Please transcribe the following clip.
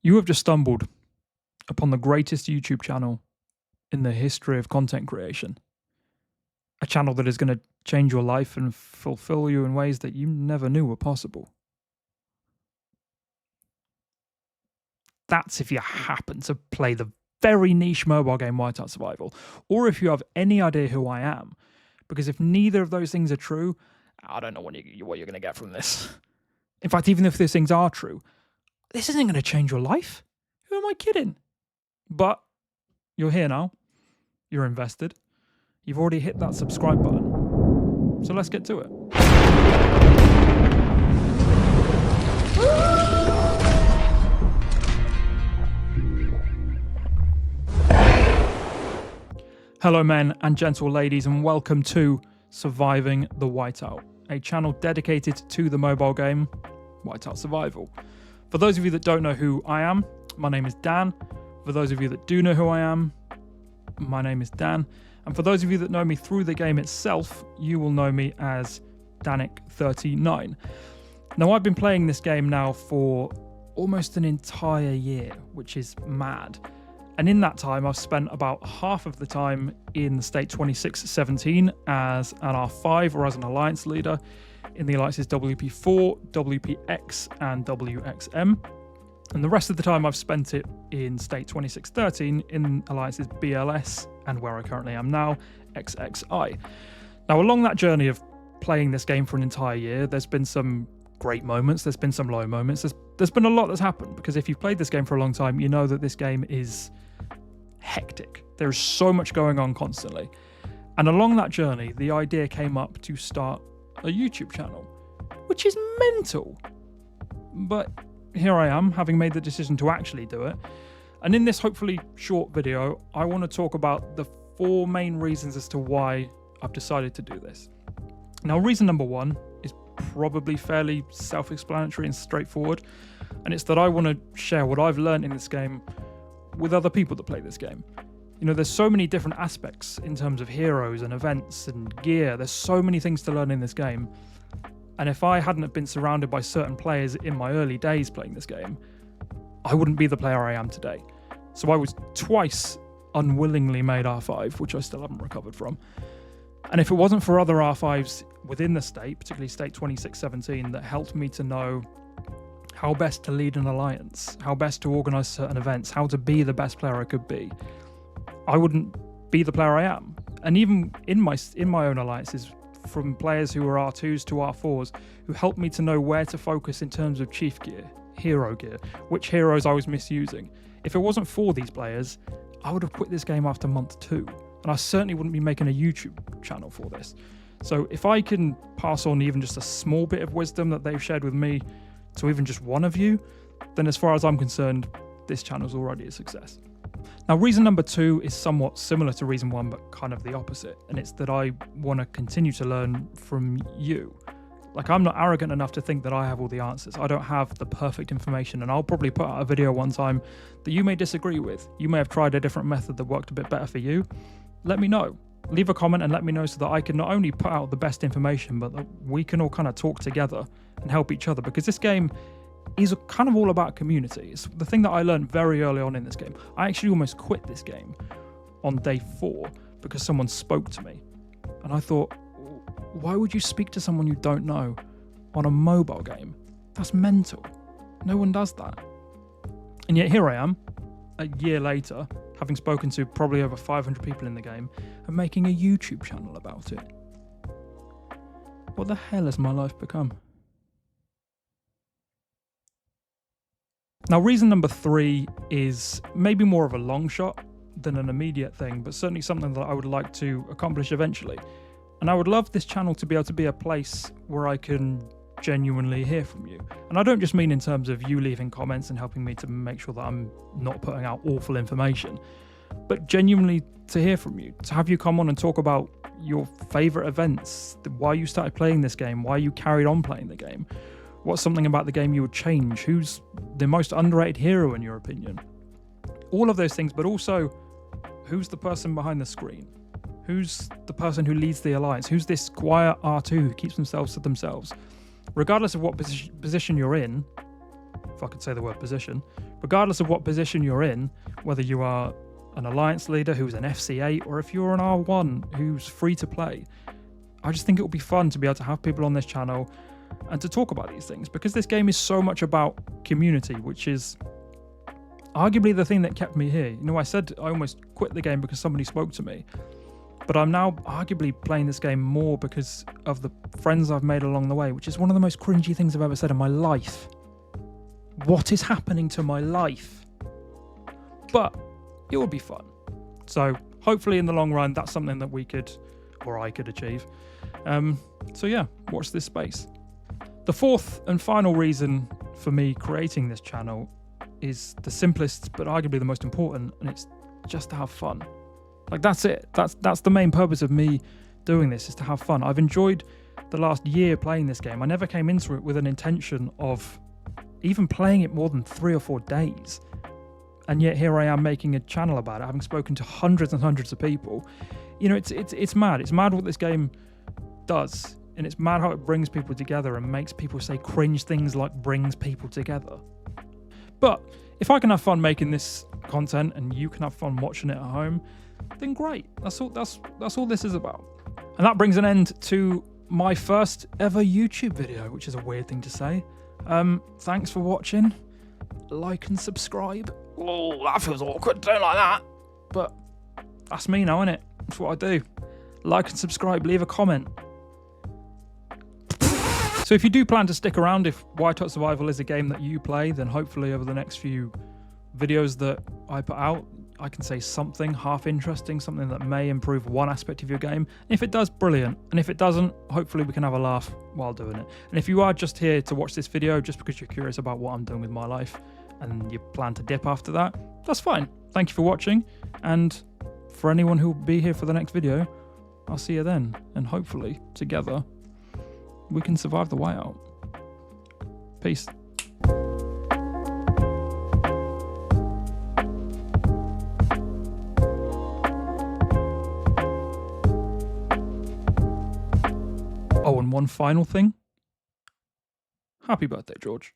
You have just stumbled upon the greatest YouTube channel in the history of content creation. A channel that is going to change your life and fulfill you in ways that you never knew were possible. That's if you happen to play the very niche mobile game Whiteout Survival, or if you have any idea who I am. Because if neither of those things are true, I don't know what you're going to get from this. In fact, even if those things are true, this isn't going to change your life. Who am I kidding? But you're here now. You're invested. You've already hit that subscribe button. So let's get to it. Hello men and gentle ladies, and welcome to Surviving the Whiteout, a channel dedicated to the mobile game Whiteout Survival. For those of you that don't know who I am, my name is Dan. For those of you that do know who I am, my name is Dan. And for those of you that know me through the game itself, you will know me as Danik39. Now, I've been playing this game now for almost an entire year, which is mad. And in that time, I've spent about half of the time in State 2617 as an R5 or as an Alliance leader in the Alliances WP4, WPX, and WXM. And the rest of the time I've spent it in State 2613 in Alliances BLS and where I currently am now, XXI. Now, along that journey of playing this game for an entire year, there's been some great moments, there's been some low moments, there's been a lot that's happened, because if you've played this game for a long time, you know that this game is hectic. There's so much going on constantly. And along that journey, the idea came up to start a YouTube channel, which is mental. But here I am, having made the decision to actually do it. And in this hopefully short video, I want to talk about the 4 main reasons as to why I've decided to do this. Now, reason number 1 is probably fairly self-explanatory and straightforward, and it's that I want to share what I've learned in this game with other people that play this game. You know, there's so many different aspects in terms of heroes and events and gear. There's so many things to learn in this game. And if I hadn't have been surrounded by certain players in my early days playing this game, I wouldn't be the player I am today. So I was twice unwillingly made R5, which I still haven't recovered from. And if it wasn't for other R5s within the state, particularly State 2617, that helped me to know how best to lead an alliance, how best to organise certain events, how to be the best player I could be, I wouldn't be the player I am. And even in my own alliances, from players who were R2s to R4s, who helped me to know where to focus in terms of chief gear, hero gear, which heroes I was misusing. If it wasn't for these players, I would have quit this game after month 2, and I certainly wouldn't be making a YouTube channel for this. So if I can pass on even just a small bit of wisdom that they've shared with me to even just one of you, then as far as I'm concerned, this channel's already a success. Now, reason number 2 is somewhat similar to reason 1, but kind of the opposite. And it's that I want to continue to learn from you. Like, I'm not arrogant enough to think that I have all the answers. I don't have the perfect information, and I'll probably put out a video one time that you may disagree with. You may have tried a different method that worked a bit better for you. Let me know. Leave a comment and let me know so that I can not only put out the best information, but that we can all kind of talk together and help each other, because this game is kind of all about community. It's the thing that I learned very early on in this game. I actually almost quit this game on day 4 because someone spoke to me. And I thought, why would you speak to someone you don't know on a mobile game? That's mental. No one does that. And yet here I am, a year later, having spoken to probably over 500 people in the game and making a YouTube channel about it. What the hell has my life become? Now, reason number 3 is maybe more of a long shot than an immediate thing, but certainly something that I would like to accomplish eventually. And I would love this channel to be able to be a place where I can genuinely hear from you. And I don't just mean in terms of you leaving comments and helping me to make sure that I'm not putting out awful information, but genuinely to hear from you, to have you come on and talk about your favourite events, why you started playing this game, why you carried on playing the game. What's something about the game you would change? Who's the most underrated hero in your opinion? All of those things, but also who's the person behind the screen? Who's the person who leads the alliance? Who's this quiet R2 who keeps themselves to themselves? Regardless of what position you're in, if I could say the word position, regardless of what position you're in, whether you are an alliance leader who's an FC8 or if you're an R1 who's free to play, I just think it would be fun to be able to have people on this channel and to talk about these things, because this game is so much about community, which is arguably the thing that kept me here. You know, I said I almost quit the game because somebody spoke to me, but I'm now arguably playing this game more because of the friends I've made along the way, which is one of the most cringy things I've ever said in my life. What is happening to my life? But it will be fun. So hopefully in the long run, that's something that we could, or I could achieve. So yeah, watch this space. The fourth and final reason for me creating this channel is the simplest, but arguably the most important, and it's just to have fun. Like, that's it. That's the main purpose of me doing this, is to have fun. I've enjoyed the last year playing this game. I never came into it with an intention of even playing it more than 3 or 4 days. And yet here I am making a channel about it, having spoken to hundreds and hundreds of people. You know, it's mad. It's mad what this game does. And it's mad how it brings people together and makes people say cringe things like brings people together. But if I can have fun making this content and you can have fun watching it at home, then great. That's all this is about. And that brings an end to my first ever YouTube video, which is a weird thing to say. Thanks for watching. Like and subscribe. Oh, that feels awkward. Don't like that. But that's me now, innit? That's what I do. Like and subscribe. Leave a comment. So if you do plan to stick around, if Whiteout Survival is a game that you play, then hopefully over the next few videos that I put out, I can say something half interesting, something that may improve one aspect of your game. If it does, brilliant. And if it doesn't, hopefully we can have a laugh while doing it. And if you are just here to watch this video just because you're curious about what I'm doing with my life and you plan to dip after that, that's fine. Thank you for watching. And for anyone who will be here for the next video, I'll see you then. And hopefully together we can survive the whiteout. Peace. Oh, and one final thing. Happy birthday, George.